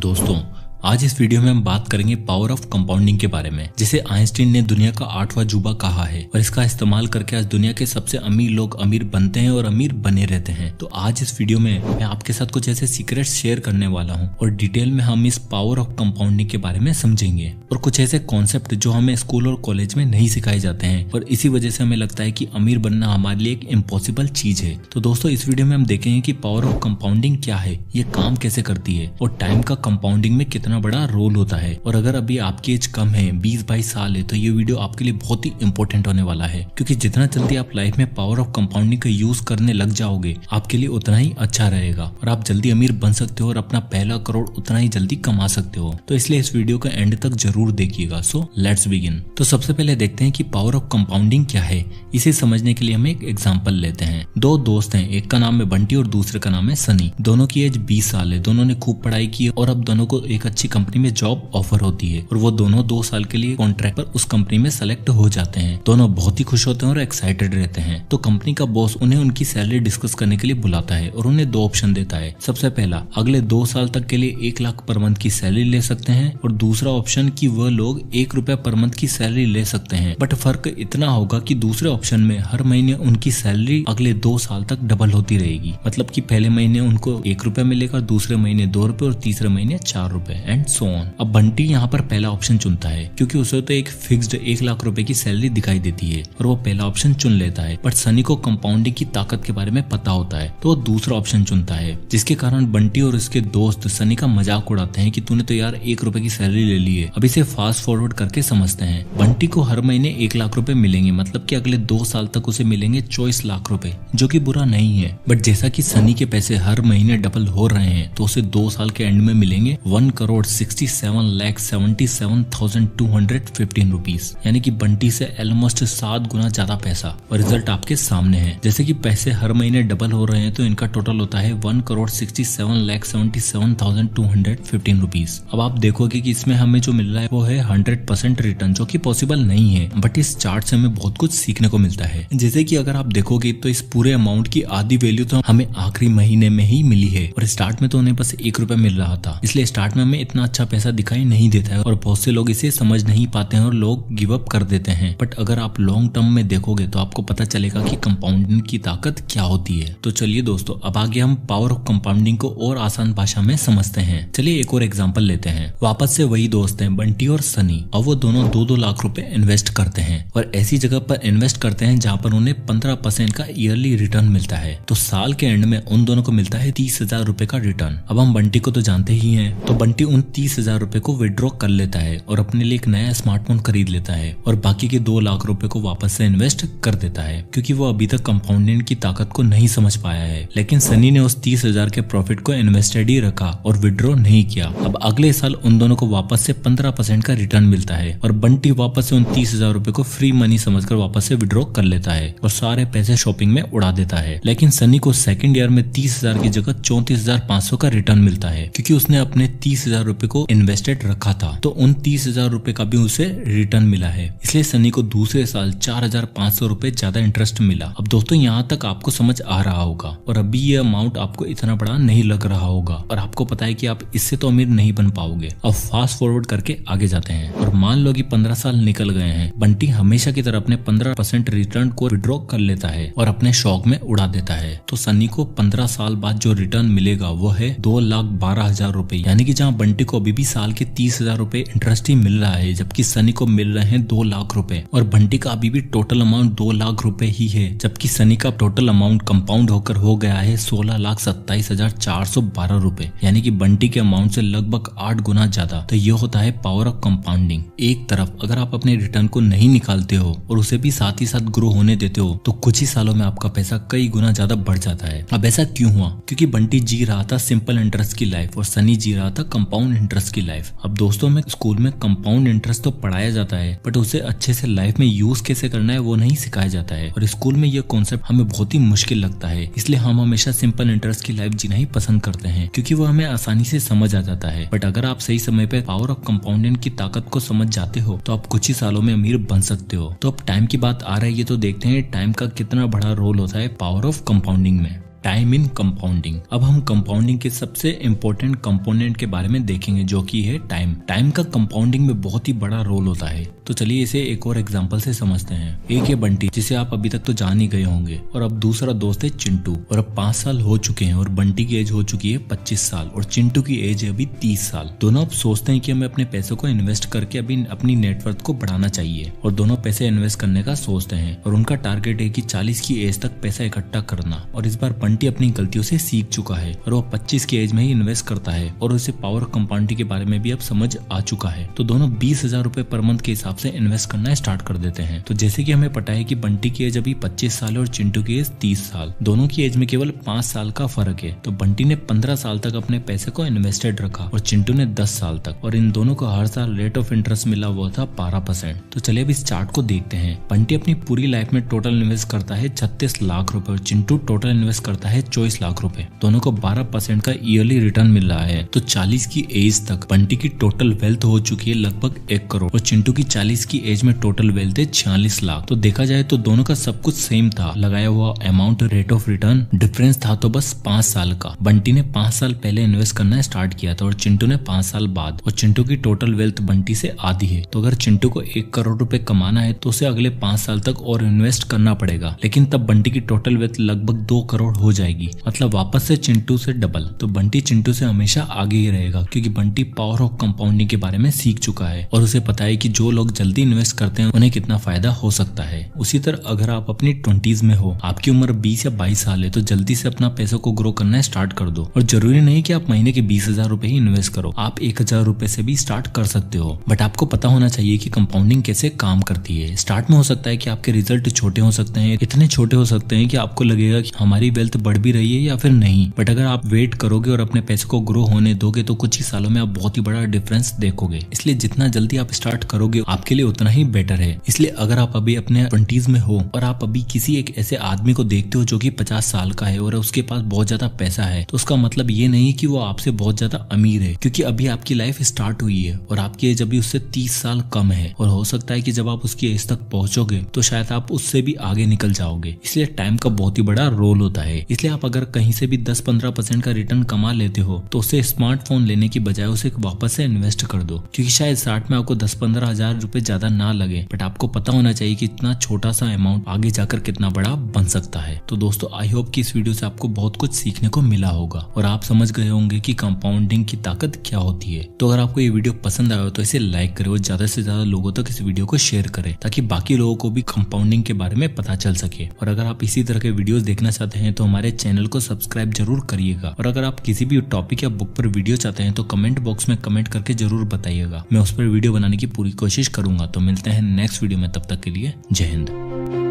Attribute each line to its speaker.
Speaker 1: दोस्तों, आज इस वीडियो में हम बात करेंगे पावर ऑफ कंपाउंडिंग के बारे में, जिसे आइंस्टीन ने दुनिया का 8वां अजूबा कहा है और इसका इस्तेमाल करके आज दुनिया के सबसे अमीर लोग अमीर बनते हैं और अमीर बने रहते हैं। तो आज इस वीडियो में मैं आपके साथ कुछ ऐसे सीक्रेट्स शेयर करने वाला हूं और डिटेल में हम इस पावर ऑफ कंपाउंडिंग के बारे में समझेंगे और कुछ ऐसे कॉन्सेप्ट जो हमें स्कूल और कॉलेज में नहीं सिखाए जाते हैं और इसी वजह से हमें लगता है कि अमीर बनना हमारे लिए एक इम्पॉसिबल चीज है। तो दोस्तों, इस वीडियो में हम देखेंगे कि पावर ऑफ कंपाउंडिंग क्या है, ये काम कैसे करती है और टाइम का कंपाउंडिंग में कितना बड़ा रोल होता है। और अगर अभी आपकी एज कम है, 20-22 साल है, तो ये वीडियो आपके लिए बहुत ही इंपॉर्टेंट होने वाला है, क्योंकि जितना जल्दी आप लाइफ में पावर ऑफ कंपाउंडिंग का यूज करने लग जाओगे आपके लिए उतना ही अच्छा रहेगा और आप जल्दी अमीर बन सकते हो और अपना पहला करोड़ उतना ही जल्दी कमा सकते हो। तो इसलिए इस वीडियो का एंड तक जरूर देखिएगा। So let's begin. तो सबसे पहले देखते हैं कि पावर ऑफ कंपाउंडिंग क्या है। इसे समझने के लिए हम एक एग्जांपल लेते हैं। दो दोस्त हैं, एक का नाम है बंटी और दूसरे का नाम है सनी। दोनों की एज 20 साल है, दोनों ने खूब पढ़ाई की और अब दोनों को एक अच्छी कंपनी में जॉब ऑफर होती है और वो दोनों 2 साल के लिए कॉन्ट्रैक्ट पर उस कंपनी में सेलेक्ट हो जाते हैं। दोनों बहुत ही खुश होते हैं और एक्साइटेड रहते हैं। तो कंपनी का बॉस उन्हें उनकी सैलरी डिस्कस करने के लिए बुलाता है और उन्हें 2 ऑप्शन देता है। सबसे पहला, अगले 2 साल तक के लिए 1 लाख पर मंथ की सैलरी ले सकते हैं और दूसरा ऑप्शन कि वह लोग 1 रुपया पर मंथ की सैलरी ले सकते हैं। बट फर्क इतना होगा कि दूसरे ऑप्शन में हर महीने उनकी सैलरी अगले 2 साल तक डबल होती रहेगी। मतलब कि पहले महीने उनको 1 रुपया मिलेगा, दूसरे महीने 2 रुपए और तीसरे महीने 4 रुपए एंड सो ऑन। अब बंटी यहाँ पर पहला ऑप्शन चुनता है क्योंकि उसे तो एक फिक्स्ड 1 लाख रुपए की सैलरी दिखाई देती है और वो पहला ऑप्शन चुन लेता है। बट सनी को कंपाउंडिंग की ताकत के बारे में पता होता है तो वो दूसरा ऑप्शन चुनता है, जिसके कारण बंटी और उसके दोस्त सनी का मजाक उड़ाते हैं कि तूने तो यार 1 रुपए की सैलरी ले ली है। अब इसे फास्ट फॉरवर्ड करके समझते हैं। बंटी को हर महीने 1 लाख रुपए मिलेंगे, मतलब कि अगले 2 साल तक उसे मिलेंगे 24 लाख रुपए, जो कि बुरा नहीं है। बट जैसा कि सनी के पैसे हर महीने डबल हो रहे हैं तो उसे 2 साल के एंड में मिलेंगे 1,67,77,215 रुपीज, यानी कि बंटी से ऑलमोस्ट 7 गुना ज्यादा पैसा। और रिजल्ट आपके सामने है। जैसे कि पैसे हर महीने डबल हो रहे हैं तो इनका टोटल होता है 1,67,77,215 रुपीज। अब आप देखोगे कि इसमें हमें जो मिल रहा है वो है 100% रिटर्न, जो कि पॉसिबल नहीं है। बट इस चार्ट से हमें बहुत कुछ सीखने को मिलता है। जैसे कि अगर आप देखोगे तो इस पूरे अमाउंट की आधी वैल्यू तो हमें आखिरी महीने में ही मिली है और स्टार्ट में तो उन्हें बस 1 रुपया मिल रहा था, इसलिए स्टार्ट में हमें इतना अच्छा पैसा दिखाई नहीं देता है और बहुत से लोग इसे समझ नहीं पाते हैं और लोग गिव अप कर देते हैं। बट अगर आप लॉन्ग टर्म में देखोगे तो आपको पता चलेगा कि कंपाउंडिंग की ताकत क्या होती है। तो चलिए दोस्तों, अब आगे हम पावर ऑफ कंपाउंडिंग को और आसान भाषा में समझते हैं। चलिए एक और एग्जांपल लेते हैं। वापस से वही दोस्त हैं, बंटी और सनी, और वो दोनों 2-2 लाख रुपए इन्वेस्ट करते हैं और ऐसी जगह पर इन्वेस्ट करते हैं जहाँ पर उन्हें 15% का ईयरली रिटर्न मिलता है। तो साल के एंड में उन दोनों को मिलता है 30,000 रुपए का रिटर्न। अब हम बंटी को तो जानते ही हैं, तो बंटी उन 30,000 रुपए को विड्रॉ कर लेता है और अपने लिए एक नया स्मार्टफोन खरीद लेता है और बाकी के 2 लाख रुपए को वापस से इन्वेस्ट कर देता है, क्योंकि वो अभी तक कंपाउंडिंग की ताकत को नहीं समझ पाया है। लेकिन सनी ने उस 30,000 के प्रॉफिट को इन्वेस्टेड ही रखा और विड्रॉ नहीं किया। अब अगले साल उन दोनों को वापस से 15% का रिटर्न मिलता है और बंटी वापस से उन 30,000 रुपए को फ्री मनी समझकर वापस से विड्रॉ कर लेता है और सारे पैसे शॉपिंग में उड़ा देता है। लेकिन सनी को सेकंड ईयर में 30,000 की जगह 34,500 का रिटर्न मिलता है, क्योंकि उसने अपने 30,000 रुपए को इन्वेस्टेड रखा था, तो उन 30,000 रुपए का भी उसे रिटर्न मिला है। इसलिए सनी को दूसरे साल 4,500 रुपए ज्यादा इंटरेस्ट मिला। अब दोस्तों, यहाँ तक आपको समझ आ रहा होगा और अभी ये अमाउंट आपको इतना बड़ा नहीं लग रहा होगा और आपको पता है कि आप इससे तो अमीर नहीं बन पाओगे। अब फास्ट फॉरवर्ड करके आगे जाते हैं और मान लो कि 15 साल निकल गए हैं। बंटी हमेशा की तरह अपने 15% रिटर्न को विड्रॉ कर लेता है और अपने शौक में उड़ा देता है। तो सनी को 15 साल बाद जो रिटर्न मिलेगा वो है 2,12,000 रुपए, यानी कि जहाँ बंटी को अभी भी साल के 30,000 रुपए इंटरेस्ट ही मिल रहा है, जबकि सनी को मिल रहे हैं 2 लाख रुपए और बंटी का अभी भी टोटल अमाउंट 2 लाख रुपए ही है, जबकि सनी का टोटल अमाउंट कंपाउंड होकर हो गया है 16,27,412 रुपए, यानी कि बंटी के अमाउंट से लगभग 8 गुना ज्यादा। तो ये होता है पावर ऑफ कंपाउंडिंग। एक तरफ अगर आप अपने रिटर्न को नहीं निकालते हो और उसे भी साथ ही साथ ग्रो होने देते हो तो कुछ ही सालों में आपका पैसा कई गुना ज्यादा बढ़ जाता है। अब ऐसा क्यों हुआ? क्योंकि बंटी जी रहा था सिंपल इंटरेस्ट की लाइफ और सनी जी रहा था कंपाउंड इंटरेस्ट की लाइफ। अब दोस्तों, में स्कूल में कंपाउंड इंटरेस्ट तो पढ़ाया जाता है बट उसे अच्छे से लाइफ में यूज कैसे करना है वो नहीं सिखाया जाता है और स्कूल में ये कॉन्सेप्ट हमें बहुत ही मुश्किल लगता है। इसलिए हम हमेशा सिंपल इंटरेस्ट की लाइफ जीना ही पसंद करते हैं, क्योंकि वो हमें आसानी से समझ आ जाता है। बट अगर आप सही समय पे पावर ऑफ कंपाउंडिंग की ताकत को समझ जाते हो तो आप कुछ ही सालों में अमीर बन सकते हो। तो अब टाइम की बात आ रही है तो देखते हैं टाइम का कितना बड़ा रोल होता है पावर ऑफ कंपाउंडिंग में। Time in compounding. अब हम कंपाउंडिंग के सबसे इम्पोर्टेंट कंपोनेंट के बारे में देखेंगे जो कि है टाइम। टाइम का कंपाउंडिंग में बहुत ही बड़ा रोल होता है। तो चलिए इसे एक और एग्जांपल से समझते हैं। एक है बंटी, जिसे आप अभी तक तो जान ही गए होंगे, और अब दूसरा दोस्त है चिंटू। और अब 5 साल हो चुके हैं और बंटी की एज हो चुकी है 25 साल और चिंटू की एज है अभी 30 साल। दोनों अब सोचते हैं कि हमें अपने पैसों को इन्वेस्ट करके अभी अपनी नेटवर्थ को बढ़ाना चाहिए और दोनों पैसे इन्वेस्ट करने का सोचते हैं और उनका टारगेट है कि 40 की एज तक पैसा इकट्ठा करना। और इस बार बंटी अपनी गलतियों से सीख चुका है और वो 25 की एज में ही इन्वेस्ट करता है और उसे पावर कंपाउंडिंग के बारे में भी अब समझ आ चुका है। तो दोनों 20,000 रुपए पर मंथ के हिसाब से इन्वेस्ट करना स्टार्ट कर देते हैं। तो जैसे कि हमें पता है कि बंटी की एज अभी 25 साल है और चिंटू की एज 30 साल। दोनों की एज में केवल 5 साल का फर्क है। तो बंटी ने 15 साल तक अपने पैसे को इन्वेस्टेड रखा और चिंटू ने 10 साल तक, और इन दोनों को हर साल रेट ऑफ इंटरेस्ट मिला हुआ था 12%। तो चलिए अब इस चार्ट को देखते हैं। बंटी अपनी पूरी लाइफ में टोटल इन्वेस्ट करता है 36 लाख रुपए और चिंटू टोटल इन्वेस्ट करता है 24 लाख रुपए। दोनों को 12% का ईयरली रिटर्न मिल रहा है। तो 40 की एज तक बंटी की टोटल वेल्थ हो चुकी है लगभग 1 करोड़ और चिंटू की 40 की एज में टोटल वेल्थ है 46 लाख। तो देखा जाए तो दोनों का सब कुछ सेम था, लगाया हुआ amount, rate of return, difference था तो बस 5 साल का। बंटी ने 5 साल पहले इन्वेस्ट करना स्टार्ट किया था और चिंटू ने 5 साल बाद। और चिंटू की टोटल वेल्थ बंटी से आधी है। तो अगर चिंटू को 1 करोड़ रुपए कमाना है तो उसे अगले 5 साल तक और इन्वेस्ट करना पड़ेगा, लेकिन तब बंटी की टोटल वेल्थ लगभग 2 करोड़ हो जाएगी, मतलब वापस से चिंटू से डबल। तो बंटी चिंटू से हमेशा आगे ही रहेगा क्योंकि बंटी पावर ऑफ कंपाउंडिंग के बारे में सीख चुका है और उसे पता है कि जो लोग जल्दी इन्वेस्ट करते हैं उन्हें कितना फायदा हो सकता है। उसी तरह अगर आप अपनी 20s में हो, आपकी उम्र 20 या 22 साल है, तो जल्दी से अपना पैसों को ग्रो करना स्टार्ट कर दो। और जरूरी नहीं कि आप महीने के 20,000 रुपए ही इन्वेस्ट करो, आप 1,000 रुपए से भी स्टार्ट कर सकते हो। बट आपको पता होना चाहिए कि कंपाउंडिंग कैसे काम करती है। स्टार्ट में हो सकता है कि आपके रिजल्ट छोटे हो सकते हैं, इतने छोटे हो सकते हैं कि आपको लगेगा कि हमारी वेल्थ बढ़ भी रही है या फिर नहीं। बट अगर आप वेट करोगे और अपने पैसे को ग्रो होने दोगे तो कुछ ही सालों में आप बहुत ही बड़ा डिफरेंस देखोगे। इसलिए जितना जल्दी आप स्टार्ट करोगे आपके लिए उतना ही बेटर है। इसलिए अगर आप अभी अपने 20s में हो और आप अभी किसी एक ऐसे आदमी को देखते हो जो कि 50 साल का है और उसके पास बहुत ज्यादा पैसा है, तो उसका मतलब ये नहीं कि वो आपसे बहुत ज्यादा अमीर है, क्योंकि अभी आपकी लाइफ स्टार्ट हुई है और आपकी एज अभी उससे 30 साल कम है। और हो सकता है कि जब आप उसकी एज तक पहुंचोगे तो शायद आप उससे भी आगे निकल जाओगे। इसलिए टाइम का बहुत ही बड़ा रोल होता है। इसलिए आप अगर कहीं से भी 10-15% का रिटर्न कमा लेते हो तो उससे स्मार्टफोन लेने की बजाय उसे वापस से इन्वेस्ट कर दो, क्योंकि शायद स्टार्ट में आपको 10-15 हजार रुपए ज्यादा ना लगे, बट आपको पता होना चाहिए कि इतना छोटा सा अमाउंट आगे जाकर कितना बड़ा बन सकता है। तो दोस्तों आई होप कि इस वीडियो से आपको बहुत कुछ सीखने को मिला होगा और आप समझ गए होंगे कि कंपाउंडिंग की ताकत क्या होती है। तो अगर आपको ये वीडियो पसंद आया हो तो इसे लाइक करें और ज्यादा से ज्यादा लोगों तक इस वीडियो को शेयर करें ताकि बाकी लोगों को भी कंपाउंडिंग के बारे में पता चल सके। और अगर आप इसी तरह के वीडियोस देखना चाहते हैं तो हमारे चैनल को सब्सक्राइब जरूर करिएगा। और अगर आप किसी भी टॉपिक या बुक पर वीडियो चाहते हैं तो कमेंट बॉक्स में कमेंट करके जरूर बताइएगा, मैं उस पर वीडियो बनाने की पूरी कोशिश करूंगा। तो मिलते हैं नेक्स्ट वीडियो में, तब तक के लिए जय हिंद।